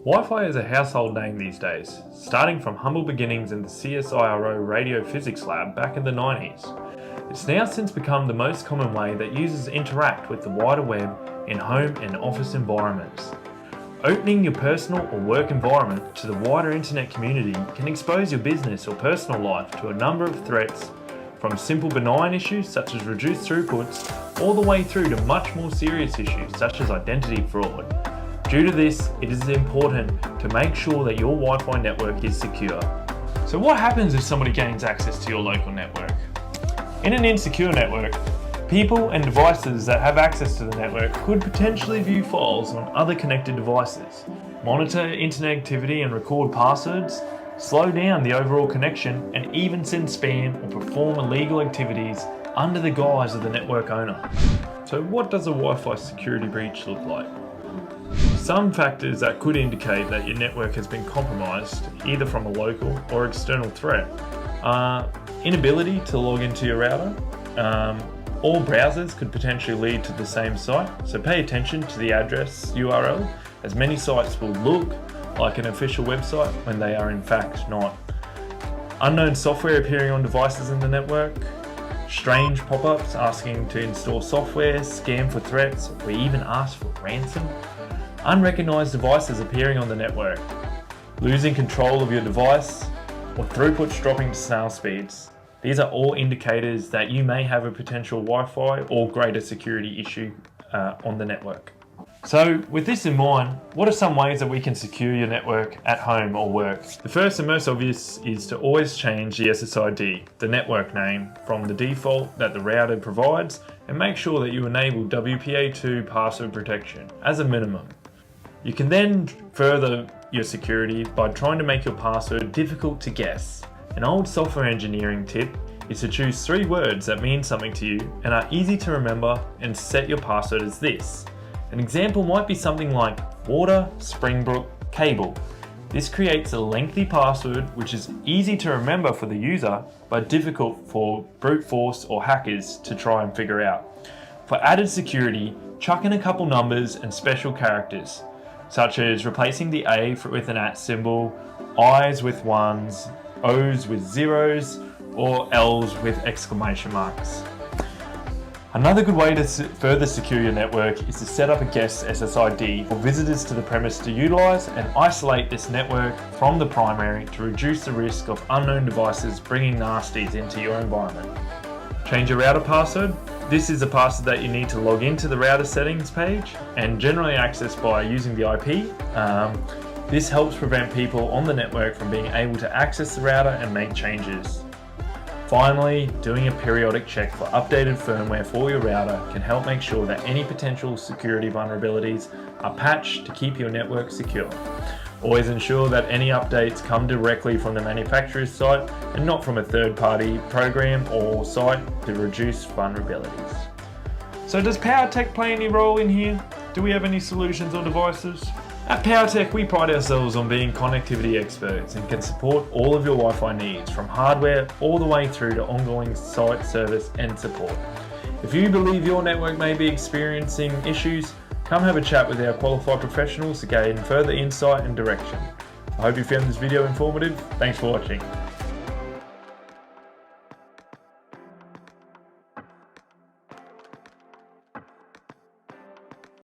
Wi-Fi is a household name these days, starting from humble beginnings in the CSIRO radio physics lab back in the 90s. It's now since become the most common way that users interact with the wider web in home and office environments. Opening your personal or work environment to the wider internet community can expose your business or personal life to a number of threats, from simple benign issues such as reduced throughputs, all the way through to much more serious issues such as identity fraud. Due to this, it is important to make sure that your Wi-Fi network is secure. So what happens if somebody gains access to your local network? In an insecure network, people and devices that have access to the network could potentially view files on other connected devices, monitor internet activity and record passwords, slow down the overall connection, and even send spam or perform illegal activities under the guise of the network owner. So what does a Wi-Fi security breach look like? Some factors that could indicate that your network has been compromised, either from a local or external threat, are inability to log into your router. All browsers could potentially lead to the same site, so pay attention to the address URL, as many sites will look like an official website when they are in fact not. Unknown software appearing on devices in the network, strange pop-ups asking to install software, scam for threats, or even ask for ransom. Unrecognized devices appearing on the network, losing control of your device, or throughputs dropping to snail speeds. These are all indicators that you may have a potential Wi-Fi or greater security issue on the network. So with this in mind, what are some ways that we can secure your network at home or work? The first and most obvious is to always change the SSID, the network name, from the default that the router provides, and make sure that you enable WPA2 password protection as a minimum. You can then further your security by trying to make your password difficult to guess. An old software engineering tip is to choose 3 words that mean something to you and are easy to remember, and set your password as this. An example might be something like water, Springbrook, cable. This creates a lengthy password which is easy to remember for the user, but difficult for brute force or hackers to try and figure out. For added security, chuck in a couple numbers and special characters, such as replacing the A with an @ symbol, I's with 1s, O's with 0s, or L's with exclamation marks. Another good way to further secure your network is to set up a guest SSID for visitors to the premise to utilize and isolate this network from the primary to reduce the risk of unknown devices bringing nasties into your environment. Change your router password. This is a password that you need to log into the router settings page and generally access by using the IP. This helps prevent people on the network from being able to access the router and make changes. Finally, doing a periodic check for updated firmware for your router can help make sure that any potential security vulnerabilities are patched to keep your network secure. Always ensure that any updates come directly from the manufacturer's site and not from a third-party program or site to reduce vulnerabilities. So does Powertec play any role in here? Do we have any solutions or devices? At Powertec, we pride ourselves on being connectivity experts and can support all of your Wi-Fi needs, from hardware all the way through to ongoing site service and support. If you believe your network may be experiencing issues, come have a chat with our qualified professionals to gain further insight and direction. I hope you found this video informative. Thanks for watching.